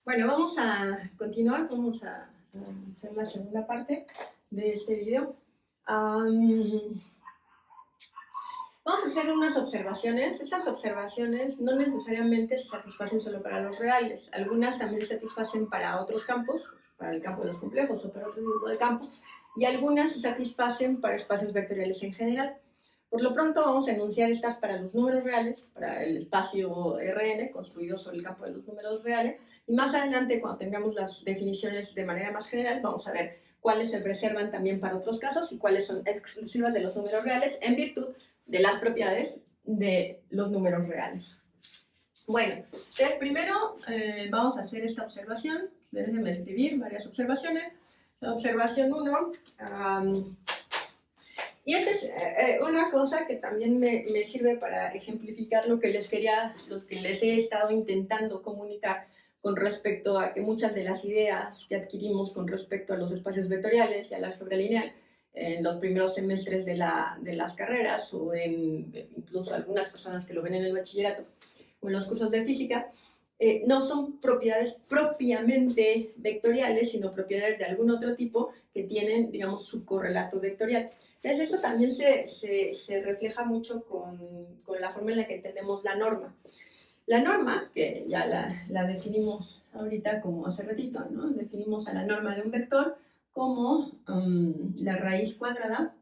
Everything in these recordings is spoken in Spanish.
Bueno, vamos a continuar, vamos a hacer la segunda parte de este video. Vamos a hacer unas observaciones. Estas observaciones no necesariamente se satisfacen solo para los reales. Algunas también se satisfacen para otros campos, para el campo de los complejos o para otro tipo de campos, y algunas se satisfacen para espacios vectoriales en general. Por lo pronto vamos a enunciar estas para los números reales, para el espacio Rn construido sobre el campo de los números reales, y más adelante, cuando tengamos las definiciones de manera más general, vamos a ver cuáles se preservan también para otros casos y cuáles son exclusivas de los números reales en virtud de las propiedades de los números reales. Bueno, entonces primero vamos a hacer esta observación. Déjenme escribir varias observaciones. La observación 1, y esa es una cosa que también me sirve para ejemplificar lo que les he estado intentando comunicar con respecto a que muchas de las ideas que adquirimos con respecto a los espacios vectoriales y a la álgebra lineal en los primeros semestres de las carreras o incluso algunas personas que lo ven en el bachillerato o en los cursos de física, no son propiedades propiamente vectoriales, sino propiedades de algún otro tipo que tienen, digamos, su correlato vectorial. Entonces, eso también se refleja mucho con la forma en la que entendemos la norma. La norma, que ya la definimos ahorita como hace ratito, ¿no? Definimos a la norma de un vector como la raíz cuadrada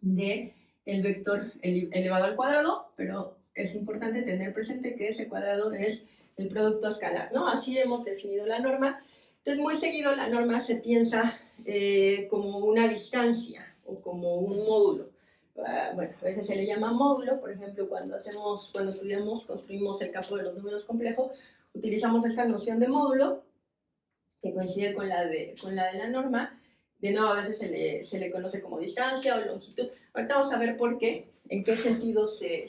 del vector elevado al cuadrado, pero es importante tener presente que ese cuadrado es el producto escalar, ¿no? Así hemos definido la norma. Entonces, muy seguido la norma se piensa como una distancia o como un módulo. Bueno, a veces se le llama módulo, por ejemplo, cuando estudiamos, construimos el campo de los números complejos, utilizamos esta noción de módulo, que coincide con la de la norma. De nuevo, a veces se le conoce como distancia o longitud. Ahorita vamos a ver por qué, en qué sentido se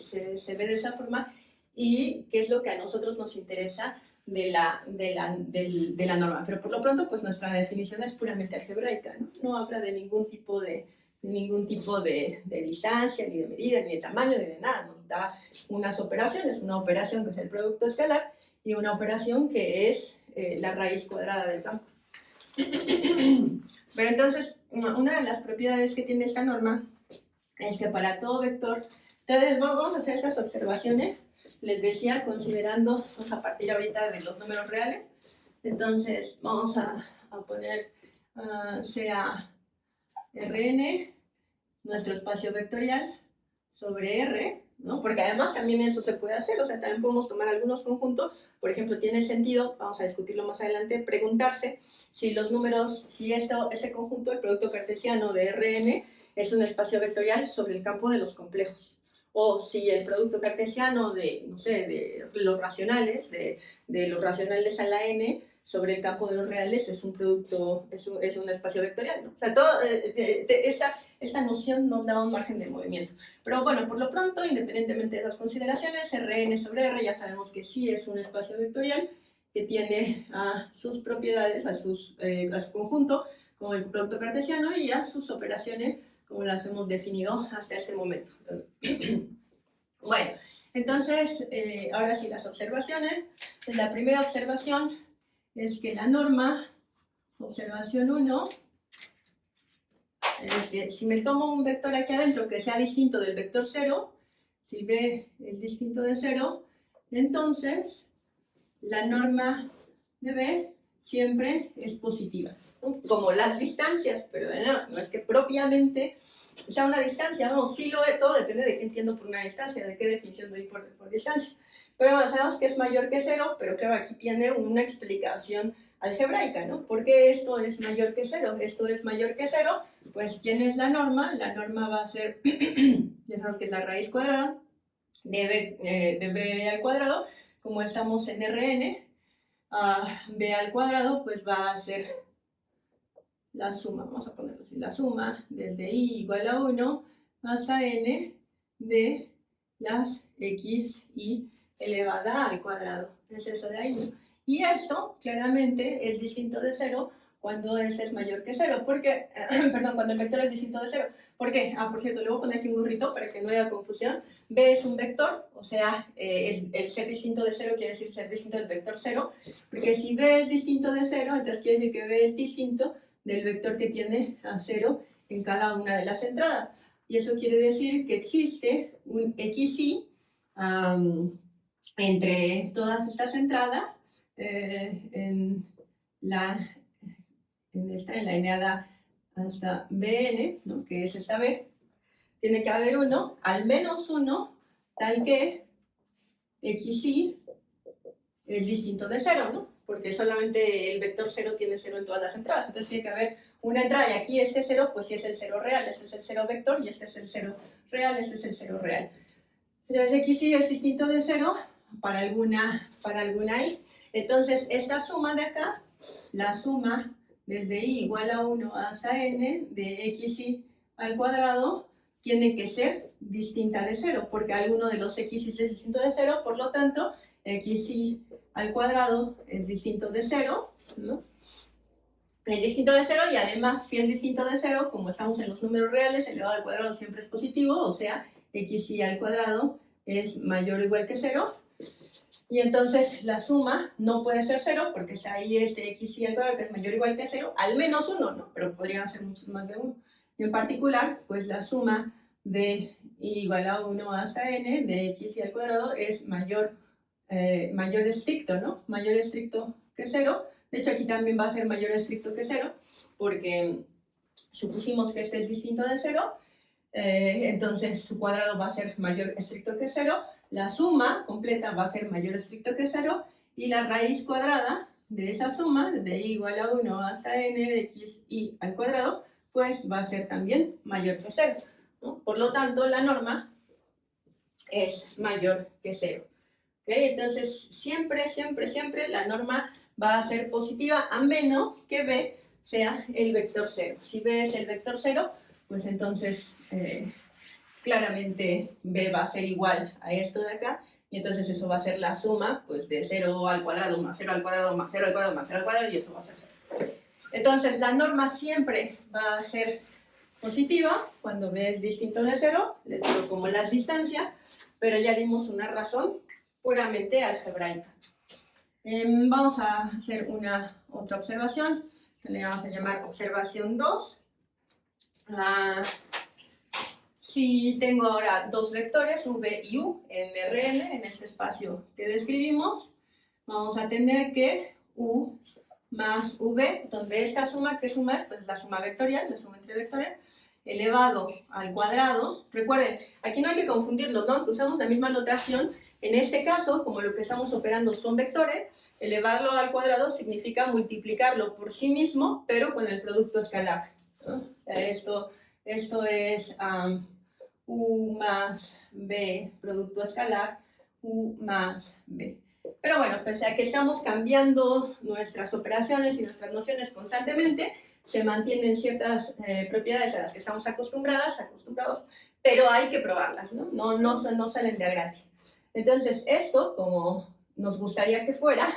ve de esa forma y qué es lo que a nosotros nos interesa de la norma. Pero por lo pronto, pues nuestra definición es puramente algebraica, ¿no? No habla de ningún tipo de distancia, ni de medida, ni de tamaño, ni de nada. Nos da unas operaciones, una operación que es el producto escalar y una operación que es la raíz cuadrada del campo. Pero entonces, una de las propiedades que tiene esta norma es que para todo vector, entonces vamos a hacer estas observaciones, les decía, considerando, vamos a partir ahorita de los números reales. Entonces vamos a poner sea Rn, nuestro espacio vectorial, sobre R, ¿no? Porque además también eso se puede hacer, o sea, también podemos tomar algunos conjuntos. Por ejemplo, tiene sentido, vamos a discutirlo más adelante, preguntarse si los números, si ese conjunto, el producto cartesiano de Rn, es un espacio vectorial sobre el campo de los complejos. O si el producto cartesiano de, no sé, de los racionales, de los racionales a la n, sobre el campo de los reales es un producto, es un espacio vectorial, ¿no? O sea, esta noción nos da un margen de movimiento. Pero bueno, por lo pronto, independientemente de esas consideraciones, Rn sobre R ya sabemos que sí es un espacio vectorial que tiene a sus propiedades, a su conjunto, como el producto cartesiano, y a sus operaciones, como las hemos definido hasta este momento. Bueno, entonces, ahora sí las observaciones. La primera observación es que la norma, observación 1, es que si me tomo un vector aquí adentro que sea distinto del vector 0, si B es distinto de 0, entonces la norma de B siempre es positiva, ¿no? Como las distancias, pero no es que propiamente sea una distancia, no, sí lo es, todo depende de qué entiendo por una distancia, de qué definición doy por distancia. Pero sabemos que es mayor que 0, pero claro, aquí tiene una explicación algebraica, ¿no? ¿Por qué esto es mayor que 0? Esto es mayor que 0, pues ¿quién es la norma? La norma va a ser, ya sabemos que es la raíz cuadrada de b al cuadrado. Como estamos en Rn, b al cuadrado, pues va a ser la suma, vamos a ponerlo así, la suma desde i igual a 1 hasta n de las x y elevada al cuadrado. Es eso de ahí, ¿no? Y esto claramente es distinto de 0 cuando S es mayor que 0, porque, perdón, cuando el vector es distinto de 0. ¿Por qué? Por cierto, le voy a poner aquí un gorrito para que no haya confusión. B es un vector, o sea, el ser distinto de 0 quiere decir ser distinto del vector 0, porque si B es distinto de 0, entonces quiere decir que B es distinto del vector que tiene a 0 en cada una de las entradas. Y eso quiere decir que existe un XY entre todas estas entradas en la eneada hasta Bn, ¿no? Que es esta B, tiene que haber uno, al menos uno, tal que XY es distinto de 0, ¿no? Porque solamente el vector 0 tiene 0 en todas las entradas, entonces tiene que haber una entrada, y aquí este 0, pues sí es el 0 real, este es el 0 vector, y este es el 0 real, este es el 0 real. Entonces XY es distinto de 0 para alguna I. Entonces esta suma de acá, la suma desde I igual a 1 hasta n de XY al cuadrado, tiene que ser distinta de 0, porque alguno de los XY es distinto de 0, por lo tanto, XY al cuadrado es distinto de 0, ¿no? Es distinto de 0, y además, si es distinto de 0, como estamos en los números reales, elevado al cuadrado siempre es positivo, o sea, XY al cuadrado es mayor o igual que 0, y entonces la suma no puede ser 0, porque es ahí este XY al cuadrado que es mayor o igual que 0, al menos 1, ¿no? Pero podrían ser muchos más de 1. Y en particular, pues la suma de I igual a 1 hasta n de XY al cuadrado es mayor estricto, ¿no? Mayor estricto que 0. De hecho, aquí también va a ser mayor estricto que 0, porque supusimos que este es distinto de 0, entonces su cuadrado va a ser mayor estricto que 0, la suma completa va a ser mayor estricto que 0, y la raíz cuadrada de esa suma, de I igual a 1 hasta n de XY al cuadrado, pues va a ser también mayor que 0, ¿no? Por lo tanto, la norma es mayor que 0. ¿Okay? Entonces, siempre la norma va a ser positiva, a menos que B sea el vector 0. Si B es el vector 0, pues entonces claramente B va a ser igual a esto de acá, y entonces eso va a ser la suma pues, de 0 al cuadrado más 0 al cuadrado más 0 al cuadrado más 0 al cuadrado, y eso va a ser 0. Entonces, la norma siempre va a ser positiva cuando B es distinto de 0, le digo como las distancias, pero ya dimos una razón puramente algebraica. Vamos a hacer otra observación, que le vamos a llamar observación 2. Si tengo ahora dos vectores, v y u, en Rn, en este espacio que describimos, vamos a tener que u más v, donde esta suma, ¿qué suma es? Pues la suma vectorial, la suma entre vectores, elevado al cuadrado. Recuerden, aquí no hay que confundirlos, ¿no? Aunque usamos la misma notación, en este caso, como lo que estamos operando son vectores, elevarlo al cuadrado significa multiplicarlo por sí mismo, pero con el producto escalar, ¿no? Esto es u más b, producto escalar, u más b. Pero bueno, pese a que estamos cambiando nuestras operaciones y nuestras nociones constantemente, se mantienen ciertas propiedades a las que estamos acostumbrados, pero hay que probarlas, ¿no? No salen de a gratis. Entonces, esto, como nos gustaría que fuera,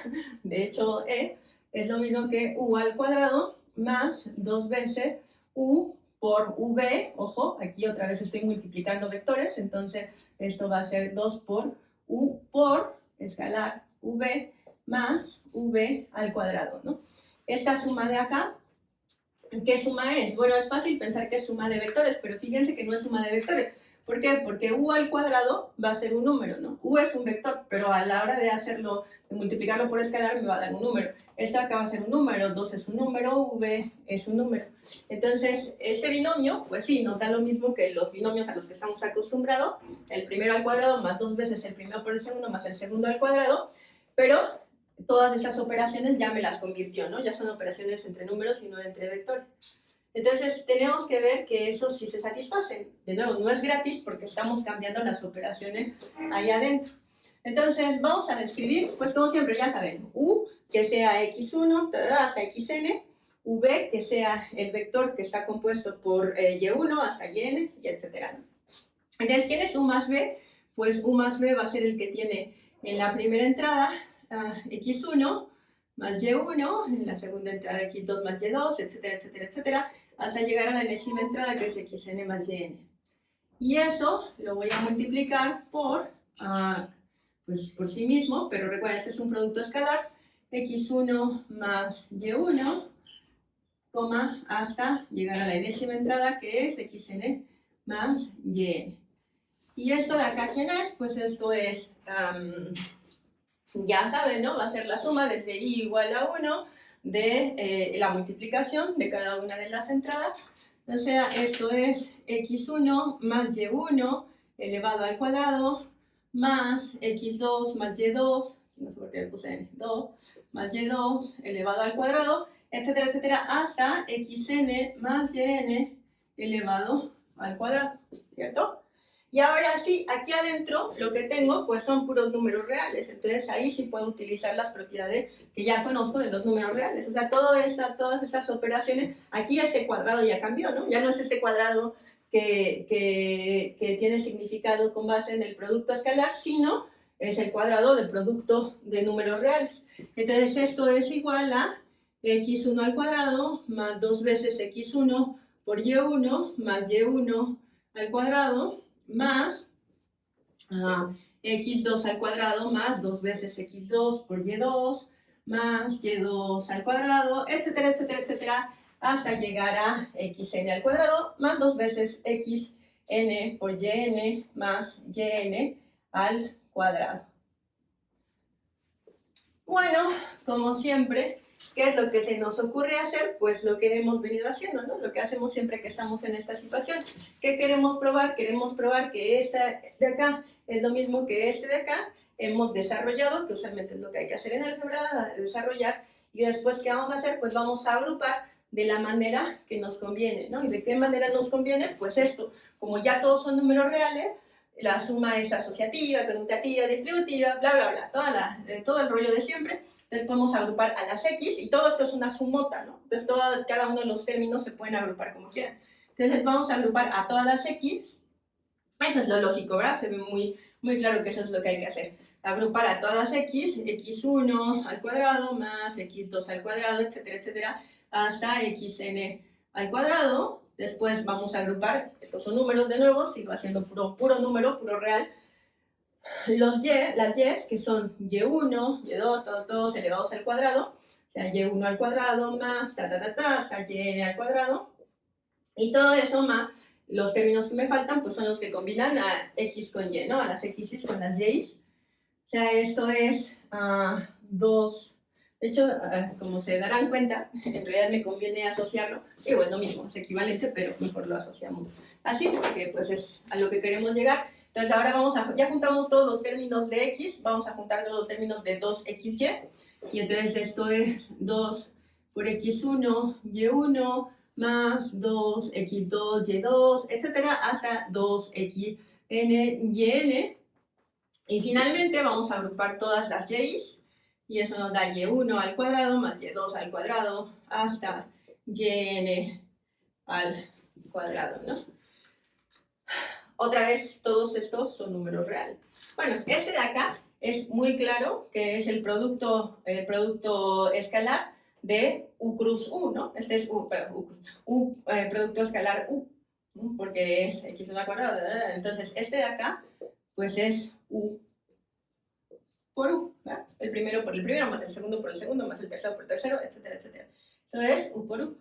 de hecho, es lo mismo que u al cuadrado más 2 veces u por v, ojo, aquí otra vez estoy multiplicando vectores, entonces esto va a ser 2 por u por escalar v más v al cuadrado, ¿no? Esta suma de acá, ¿qué suma es? Bueno, es fácil pensar que es suma de vectores, pero fíjense que no es suma de vectores. ¿Por qué? Porque u al cuadrado va a ser un número, ¿no? U es un vector, pero a la hora de hacerlo, de multiplicarlo por escalar, me va a dar un número. Esto acá va a ser un número, 2 es un número, v es un número. Entonces, este binomio, pues sí, nos da lo mismo que los binomios a los que estamos acostumbrados, el primero al cuadrado más 2 veces el primero por el segundo más el segundo al cuadrado, pero todas estas operaciones ya me las convirtió, ¿no? Ya son operaciones entre números y no entre vectores. Entonces, tenemos que ver que eso sí se satisface. De nuevo, no es gratis porque estamos cambiando las operaciones ahí adentro. Entonces, vamos a describir, pues como siempre, ya saben, u, que sea x1 hasta xn, v, que sea el vector que está compuesto por y1 hasta yn, y etc. Entonces, ¿quién es u más v? Pues u más v va a ser el que tiene en la primera entrada x1 más y1, en la segunda entrada x2 más y2, etcétera, etcétera, etcétera, hasta llegar a la enésima entrada que es xn más yn. Y eso lo voy a multiplicar por, pues por sí mismo, pero recuerden, este es un producto escalar, x1 más y1, hasta llegar a la enésima entrada que es xn más yn. Y esto de acá, ¿quién es? Pues esto es, ya saben, ¿no? Va a ser la suma desde i igual a 1 de la multiplicación de cada una de las entradas. O sea, esto es x1 más y1 elevado al cuadrado más x2 más y2, no sé por qué le puse 2, más y2 elevado al cuadrado, etcétera, etcétera, hasta xn más yn elevado al cuadrado, ¿cierto? Y ahora sí, aquí adentro lo que tengo pues son puros números reales, entonces ahí sí puedo utilizar las propiedades que ya conozco de los números reales. O sea, todas estas operaciones, aquí este cuadrado ya cambió, ¿no? Ya no es este cuadrado que tiene significado con base en el producto escalar, sino es el cuadrado del producto de números reales. Entonces esto es igual a x1 al cuadrado más 2 veces x1 por y1 más y1 al cuadrado más x2 al cuadrado más 2 veces x2 por y2 más y2 al cuadrado, etcétera, etcétera, etcétera, hasta llegar a xn al cuadrado más 2 veces xn por yn más yn al cuadrado. Bueno, como siempre, ¿qué es lo que se nos ocurre hacer? Pues lo que hemos venido haciendo, ¿no? Lo que hacemos siempre que estamos en esta situación. ¿Qué queremos probar? Queremos probar que este de acá es lo mismo que este de acá. Hemos desarrollado, que usualmente es lo que hay que hacer en álgebra, desarrollar. Y después, ¿qué vamos a hacer? Pues vamos a agrupar de la manera que nos conviene, ¿no? ¿Y de qué manera nos conviene? Pues esto, como ya todos son números reales, la suma es asociativa, conmutativa, distributiva, bla, bla, bla, todo el rollo de siempre. Entonces podemos agrupar a las x, y todo esto es una sumota, ¿no? Entonces cada uno de los términos se pueden agrupar como quieran. Entonces vamos a agrupar a todas las x, eso es lo lógico, ¿verdad? Se ve muy, muy claro que eso es lo que hay que hacer. Agrupar a todas las x, x1 al cuadrado más x2 al cuadrado, etcétera, etcétera, hasta xn al cuadrado. Después vamos a agrupar, estos son números de nuevo, sigo haciendo puro número, puro real. Las y, que son y1, y2, todos elevados al cuadrado, o sea, y1 al cuadrado más, hasta yn al cuadrado. Y todo eso más, los términos que me faltan, pues son los que combinan a x con y, ¿no? A las x con las y. O sea, esto es 2. De hecho, como se darán cuenta, en realidad me conviene asociarlo. Y bueno, lo mismo, es equivalente, pero mejor lo asociamos así, porque pues es a lo que queremos llegar. Entonces ahora ya juntamos todos los términos de x, vamos a juntar todos los términos de 2xy. Y entonces esto es 2 por x1, y1, más 2x2, y2, etcétera, hasta 2xn, yn. Y finalmente vamos a agrupar todas las y's. Y eso nos da y1 al cuadrado más y2 al cuadrado hasta yn al cuadrado, ¿no? Otra vez, todos estos son números reales. Bueno, este de acá es muy claro que es el producto escalar de U cruz U, ¿no? Este es producto escalar U, ¿no? Porque es x1 al cuadrado. Entonces, este de acá, pues es U por U, ¿verdad? El primero por el primero, más el segundo por el segundo, más el tercero por el tercero, etcétera, etcétera. Entonces, U por U.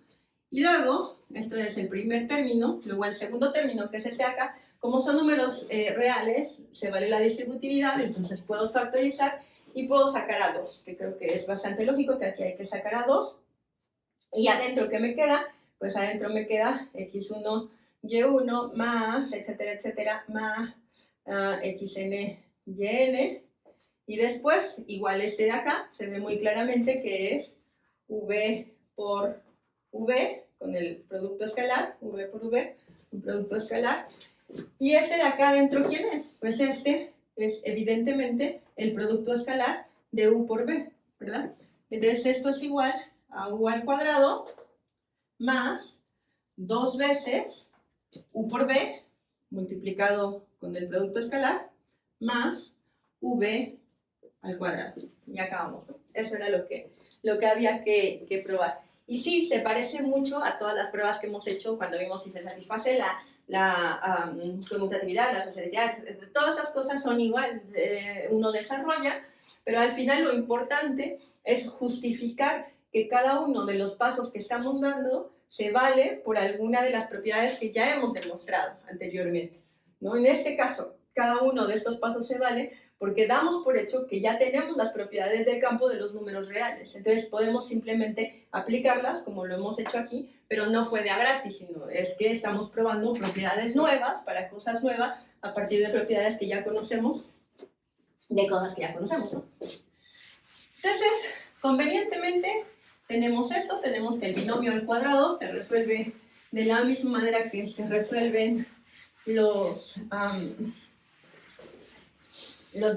Y luego, esto es el primer término, luego el segundo término, que es este de acá. Como son números reales, se vale la distributividad, entonces puedo factorizar y puedo sacar a 2, que creo que es bastante lógico que aquí hay que sacar a 2. Y adentro, ¿qué me queda? Pues adentro me queda x1, y1, más, etcétera, etcétera, más xn, yn. Y después, igual este de acá, se ve muy claramente que es v por v, con el producto escalar, v por v, un producto escalar. Y este de acá adentro, ¿quién es? Pues este es evidentemente el producto escalar de u por v, ¿verdad? Entonces esto es igual a u al cuadrado más 2 veces u por v multiplicado con el producto escalar más v al cuadrado. Y acabamos, ¿no? Eso era lo que había que probar. Y sí, se parece mucho a todas las pruebas que hemos hecho cuando vimos si se satisface la conmutatividad, la asociatividad, todas esas cosas son igual, uno desarrolla, pero al final lo importante es justificar que cada uno de los pasos que estamos dando se vale por alguna de las propiedades que ya hemos demostrado anteriormente, ¿no? En este caso, cada uno de estos pasos se vale porque damos por hecho que ya tenemos las propiedades del campo de los números reales. Entonces podemos simplemente aplicarlas como lo hemos hecho aquí, pero no fue de a gratis, sino es que estamos probando propiedades nuevas para cosas nuevas a partir de propiedades que ya conocemos, de cosas que ya conocemos, ¿no? Entonces, convenientemente, tenemos esto, tenemos que el binomio al cuadrado se resuelve de la misma manera que se resuelven los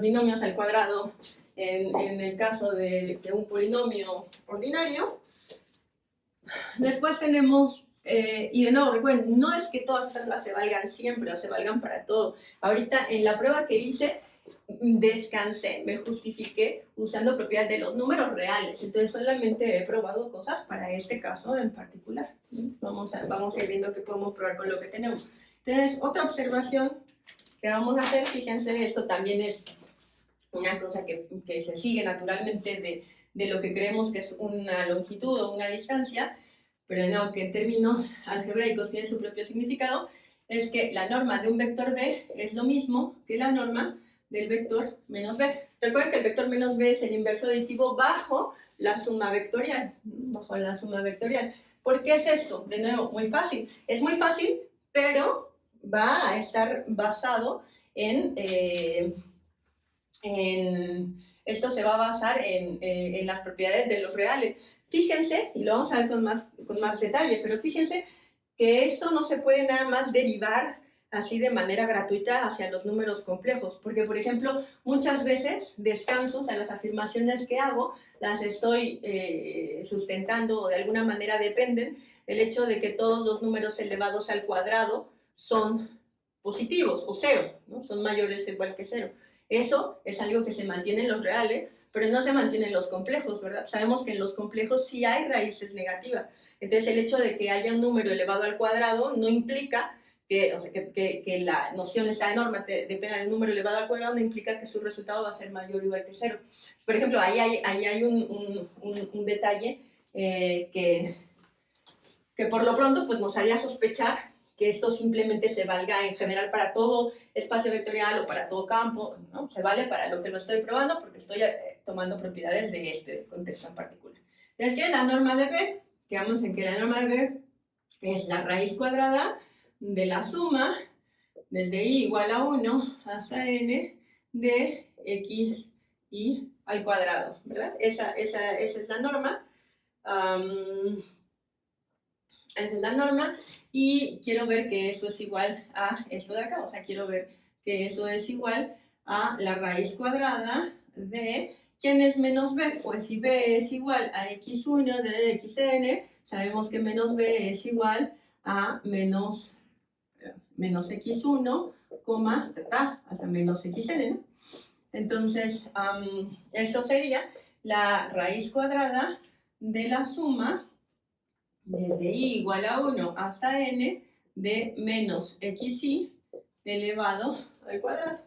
binomios al cuadrado en el caso de un polinomio ordinario. Después tenemos, y de nuevo, recuerden, no es que todas estas reglas se valgan siempre o se valgan para todo. Ahorita en la prueba que hice, descansé, me justifiqué usando propiedades de los números reales. Entonces solamente he probado cosas para este caso en particular. Vamos a ir viendo qué podemos probar con lo que tenemos. Entonces, otra observación que vamos a hacer, fíjense, esto también es una cosa que se sigue naturalmente de lo que creemos que es una longitud o una distancia, pero no, que en términos algebraicos tiene su propio significado, es que la norma de un vector b es lo mismo que la norma del vector menos b. Recuerden que el vector menos b es el inverso aditivo bajo la suma vectorial. ¿Por qué es esto? De nuevo, muy fácil. Es muy fácil, pero va a estar basado en esto se va a basar en las propiedades de los reales. Fíjense, y lo vamos a ver con más detalle, pero fíjense que esto no se puede nada más derivar así de manera gratuita hacia los números complejos, porque por ejemplo muchas veces descanso, o sea, las afirmaciones que hago las estoy sustentando o de alguna manera dependen del hecho de que todos los números elevados al cuadrado son positivos o cero, ¿no? Son mayores o igual que cero. Eso es algo que se mantiene en los reales, pero no se mantiene en los complejos, ¿verdad? Sabemos que en los complejos sí hay raíces negativas. Entonces, el hecho de que haya un número elevado al cuadrado no implica que la noción esta de norma dependa del número elevado al cuadrado, no implica que su resultado va a ser mayor o igual que cero. Por ejemplo, ahí hay un detalle que por lo pronto pues, nos haría sospechar que esto simplemente se valga en general para todo espacio vectorial o para todo campo, ¿no? Se vale para lo que lo estoy probando porque estoy tomando propiedades de este contexto en particular. Entonces, ¿qué es la norma de B? Quedamos en que la norma de B es la raíz cuadrada de la suma desde i igual a 1 hasta n de x y al cuadrado, ¿verdad? Esa es la norma. Esa es la norma y quiero ver que eso es igual a esto de acá, o sea, quiero ver que eso es igual a la raíz cuadrada de, ¿quién es menos b? Pues si b es igual a x1 de xn, sabemos que menos b es igual a menos x1, hasta menos xn, ¿no? Entonces, eso sería la raíz cuadrada de la suma desde i igual a 1 hasta n de menos xi elevado al cuadrado.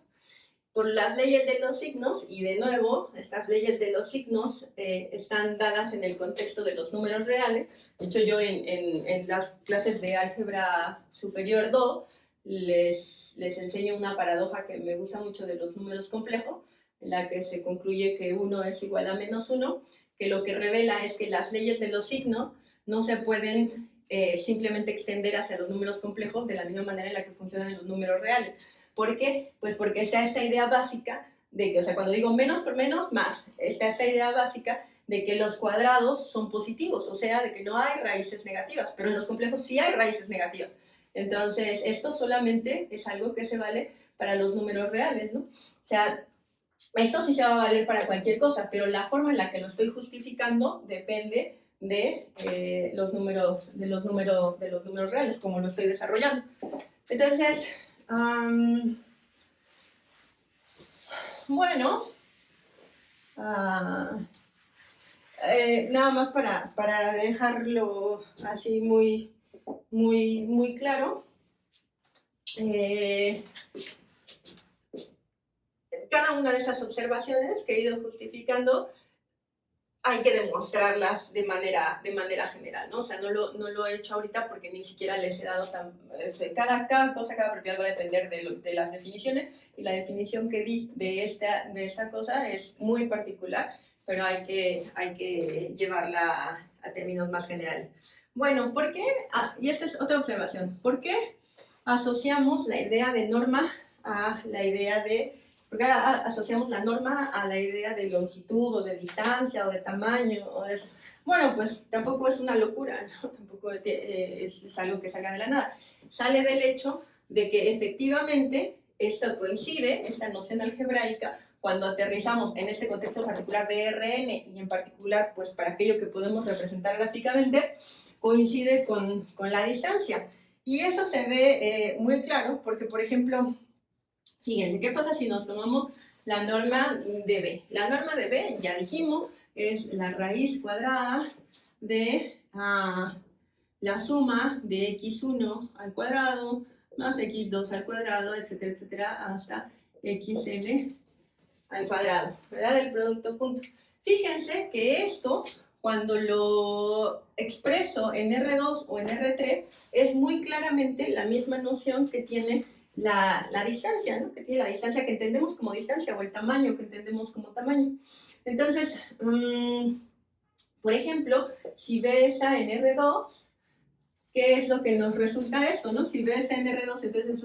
Por las leyes de los signos, y de nuevo, estas leyes de los signos están dadas en el contexto de los números reales. De hecho, yo en las clases de álgebra superior 2 les enseño una paradoja que me gusta mucho de los números complejos, en la que se concluye que 1 es igual a menos 1, que lo que revela es que las leyes de los signos no se pueden simplemente extender hacia los números complejos de la misma manera en la que funcionan los números reales. ¿Por qué? Pues porque está esta idea básica de que, o sea, cuando digo menos por menos, más, está esta idea básica de que los cuadrados son positivos, o sea, de que no hay raíces negativas, pero en los complejos sí hay raíces negativas. Entonces, esto solamente es algo que se vale para los números reales, ¿no? O sea, esto sí se va a valer para cualquier cosa, pero la forma en la que lo estoy justificando depende de los números reales, como lo estoy desarrollando. Entonces, bueno, nada más para dejarlo así muy, muy, muy claro. Cada una de esas observaciones que he ido justificando hay que demostrarlas de manera general, ¿no? O sea, no lo he hecho ahorita porque ni siquiera les he dado cada cosa, cada propiedad va a depender de las definiciones, y la definición que di de esta cosa es muy particular, pero hay que llevarla a términos más generales. Bueno, ¿por qué? Y esta es otra observación. ¿Por qué asociamos la idea de norma a la idea de... Porque asociamos la norma a la idea de longitud o de distancia o de tamaño o de eso. Bueno, pues tampoco es una locura, ¿no? Tampoco es algo que salga de la nada. Sale del hecho de que efectivamente esto coincide, esta noción algebraica, cuando aterrizamos en este contexto particular de Rn y en particular pues para aquello que podemos representar gráficamente, coincide con la distancia. Y eso se ve muy claro porque, por ejemplo, fíjense, ¿qué pasa si nos tomamos la norma de B? La norma de B, ya dijimos, es la raíz cuadrada de la suma de x1 al cuadrado más x2 al cuadrado, etcétera, etcétera, hasta xn al cuadrado, ¿verdad? Del producto punto. Fíjense que esto, cuando lo expreso en R2 o en R3, es muy claramente la misma noción que tiene la distancia, ¿no? Que tiene la distancia que entendemos como distancia o el tamaño que entendemos como tamaño. Entonces, por ejemplo, si B está en R2, ¿qué es lo que nos resulta esto, no? Si B está en R2, entonces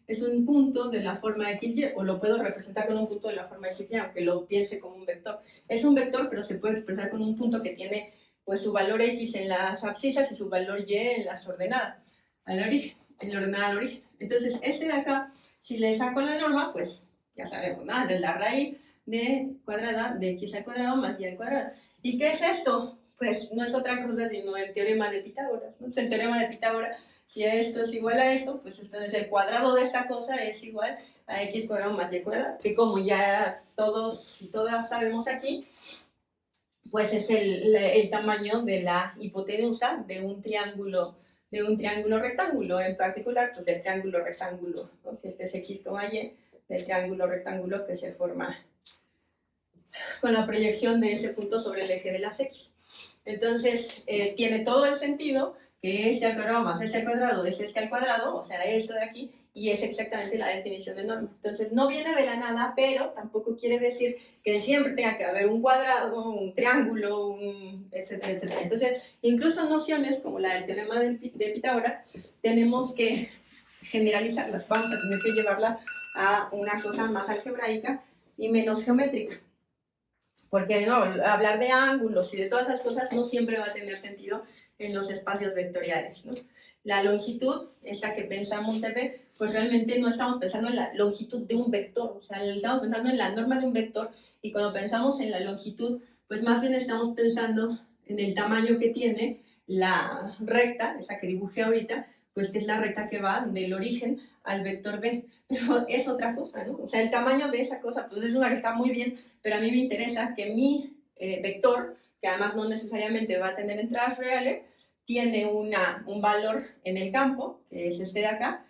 es un punto de la forma XY, o lo puedo representar con un punto de la forma XY, aunque lo piense como un vector. Es un vector, pero se puede expresar con un punto que tiene pues su valor X en las abscisas y su valor Y en las ordenadas, al origen, en la ordenada al origen. Entonces, este de acá, si le saco la norma, pues ya sabemos, nada, de la raíz de cuadrada de X al cuadrado más Y al cuadrado. ¿Y qué es esto? Pues no es otra cosa sino el teorema de Pitágoras, ¿no? El teorema de Pitágoras, si esto es igual a esto, pues entonces el cuadrado de esta cosa es igual a x cuadrado más y cuadrado, que como ya todos y todas sabemos aquí, pues es el tamaño de la hipotenusa de un triángulo rectángulo, en particular, pues del triángulo rectángulo, ¿no? Si este es x, y, del triángulo rectángulo que se forma con la proyección de ese punto sobre el eje de las x. Entonces, tiene todo el sentido que este al cuadrado más este al cuadrado es este al cuadrado, o sea, esto de aquí, y es exactamente la definición de norma. Entonces, no viene de la nada, pero tampoco quiere decir que siempre tenga que haber un cuadrado, un triángulo, etcétera, etcétera. Entonces, incluso nociones como la del teorema de Pitágoras, tenemos que generalizarlas, vamos a tener que llevarla a una cosa más algebraica y menos geométrica. Porque no, hablar de ángulos y de todas esas cosas no siempre va a tener sentido en los espacios vectoriales, ¿no? La longitud, esa que pensamos de B, pues realmente no estamos pensando en la longitud de un vector, o sea, estamos pensando en la norma de un vector, y cuando pensamos en la longitud, pues más bien estamos pensando en el tamaño que tiene la recta, esa que dibujé ahorita, pues que es la recta que va del origen al vector B, pero es otra cosa, ¿no? O sea, el tamaño de esa cosa, pues es una que está muy bien, pero a mí me interesa que mi vector, que además no necesariamente va a tener entradas reales, tiene un valor en el campo, que es este de acá,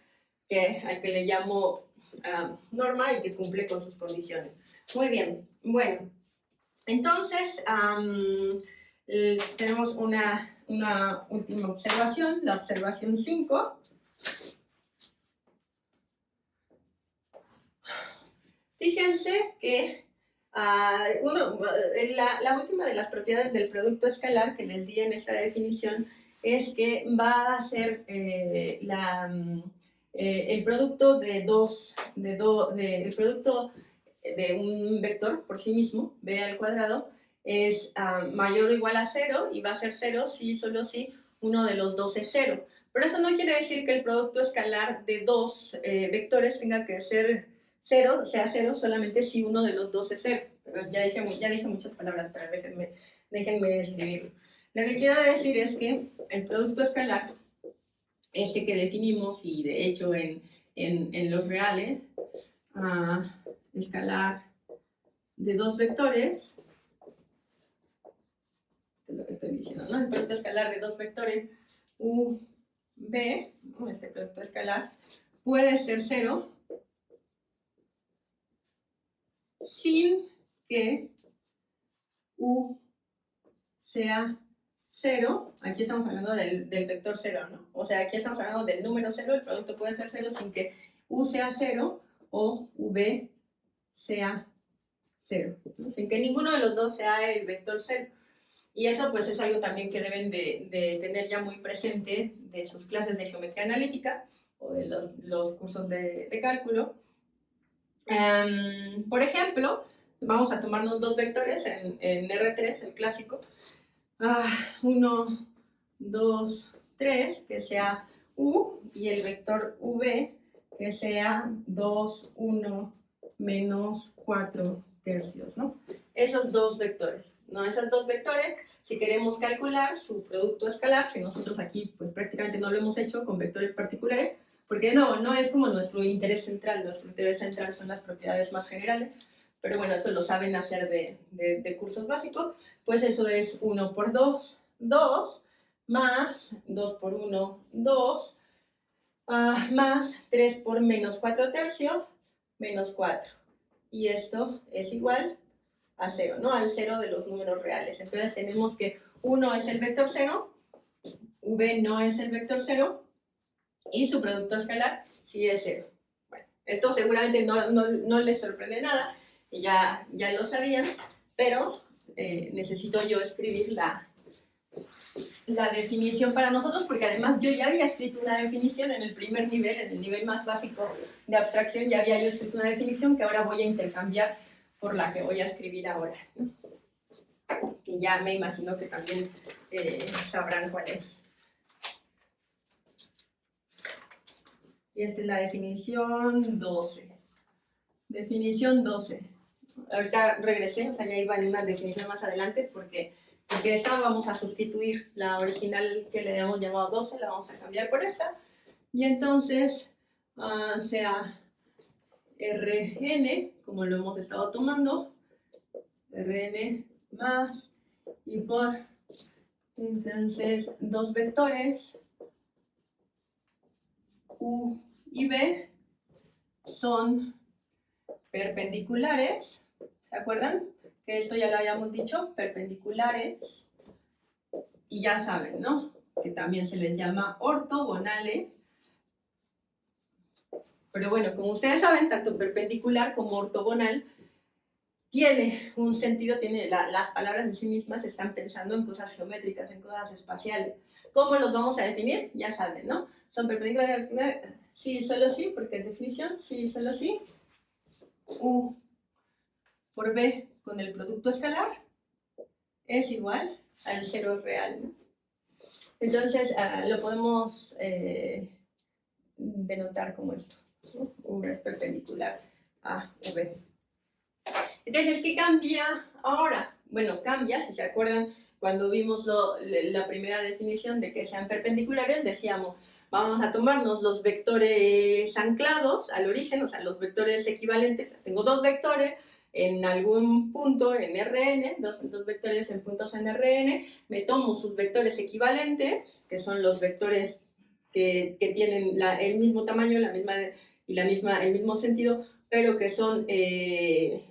al que le llamo norma y que cumple con sus condiciones. Muy bien, bueno, entonces tenemos una última observación, la observación 5. Fíjense que la última de las propiedades del producto escalar que les di en esta definición es que va a ser el producto el producto de un vector por sí mismo, b al cuadrado, es mayor o igual a 0, y va a ser 0 si solo si uno de los dos es 0. Pero eso no quiere decir que el producto escalar de dos vectores tenga que ser 0, sea 0 solamente si uno de los dos es 0. Pero ya dije muchas palabras, pero déjenme escribirlo. Lo que quiero decir es que el producto escalar, este que definimos, y de hecho en los reales, escalar de dos vectores, es lo que estoy diciendo, ¿no? El producto escalar de dos vectores u, b, ¿no? Este producto escalar puede ser 0 sin que u sea 0. Aquí estamos hablando del vector 0, ¿no? O sea, aquí estamos hablando del número 0, el producto puede ser 0 sin que u sea 0 o v sea 0, ¿no? Sin que ninguno de los dos sea el vector 0. Y eso pues es algo también que deben de tener ya muy presente de sus clases de geometría analítica o de los cursos de cálculo. Por ejemplo, vamos a tomarnos dos vectores en R3, el clásico. 1, 2, 3, que sea u, y el vector v, que sea 2, 1, menos 4 tercios, ¿no? Esos dos vectores, ¿no? Esos dos vectores, si queremos calcular su producto escalar, que nosotros aquí pues prácticamente no lo hemos hecho con vectores particulares, porque no es como nuestro interés central. Nuestro interés central son las propiedades más generales, pero bueno, eso lo saben hacer de cursos básicos. Pues eso es 1 por 2, 2, más 2 por 1, 2, más 3 por menos 4 tercios, menos 4. Y esto es igual a 0, ¿no? Al 0 de los números reales. Entonces tenemos que 1 es el vector 0, v no es el vector 0, y su producto escalar sí es 0. Bueno, esto seguramente no les sorprende nada, ya lo sabían, pero necesito yo escribir la definición para nosotros, porque además yo ya había escrito una definición en el primer nivel, en el nivel más básico de abstracción, ya había yo escrito una definición que ahora voy a intercambiar por la que voy a escribir ahora, ¿no? Que ya me imagino que también sabrán cuál es. Y esta es la definición 12. Definición 12. Ahorita regresé, o sea, ya iba en una definición más adelante, porque esta vamos a sustituir la original que le habíamos llamado 12, la vamos a cambiar por esta. Y entonces sea Rn, como lo hemos estado tomando, Rn más, y por, entonces, dos vectores, u y b, son perpendiculares, ¿se acuerdan? Que esto ya lo habíamos dicho, perpendiculares, y ya saben, ¿no? Que también se les llama ortogonales. Pero bueno, como ustedes saben, tanto perpendicular como ortogonal tiene un sentido, las palabras en sí mismas están pensando en cosas geométricas, en cosas espaciales. ¿Cómo los vamos a definir? Ya saben, ¿no? Son perpendiculares, sí, solo sí, porque es definición, sí, solo sí. U por b con el producto escalar es igual al 0 real, ¿no? Entonces lo podemos denotar como esto, ¿no? U es perpendicular a v. Entonces, ¿qué cambia ahora? Bueno, cambia, si se acuerdan, cuando vimos la primera definición de que sean perpendiculares, decíamos, vamos a tomarnos los vectores anclados al origen, o sea, los vectores equivalentes. Tengo dos vectores en algún punto en Rn, dos vectores en puntos en Rn, me tomo sus vectores equivalentes, que son los vectores que tienen el mismo tamaño, el mismo sentido, pero que son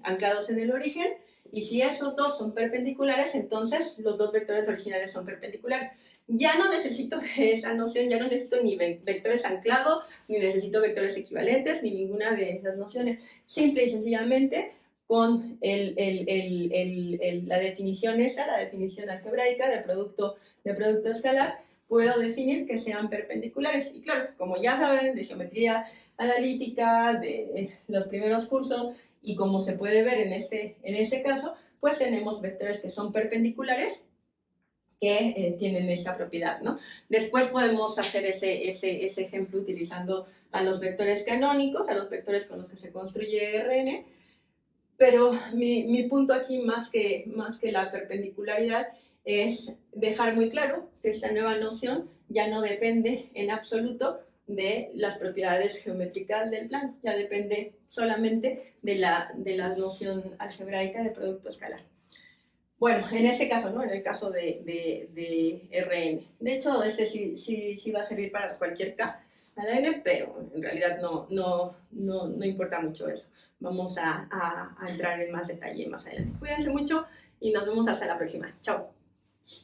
anclados en el origen, y si esos dos son perpendiculares, entonces los dos vectores originales son perpendiculares. Ya no necesito esa noción, ya no necesito ni vectores anclados, ni necesito vectores equivalentes, ni ninguna de esas nociones. Simple y sencillamente, con la definición esa, la definición algebraica de producto escalar, puedo definir que sean perpendiculares. Y claro, como ya saben de geometría analítica, de los primeros cursos, y como se puede ver en este caso, pues tenemos vectores que son perpendiculares, que tienen esa propiedad, ¿no? Después podemos hacer ese ejemplo utilizando a los vectores canónicos, a los vectores con los que se construye Rn, pero mi punto aquí, más que la perpendicularidad, es dejar muy claro que esta nueva noción ya no depende en absoluto de las propiedades geométricas del plano. Ya depende solamente de la noción algebraica de producto escalar. Bueno, en este caso, ¿no? En el caso de Rn. De hecho, este sí va a servir para cualquier K a la N, pero en realidad no importa mucho eso. Vamos a entrar en más detalle más adelante. Cuídense mucho y nos vemos hasta la próxima. Chao.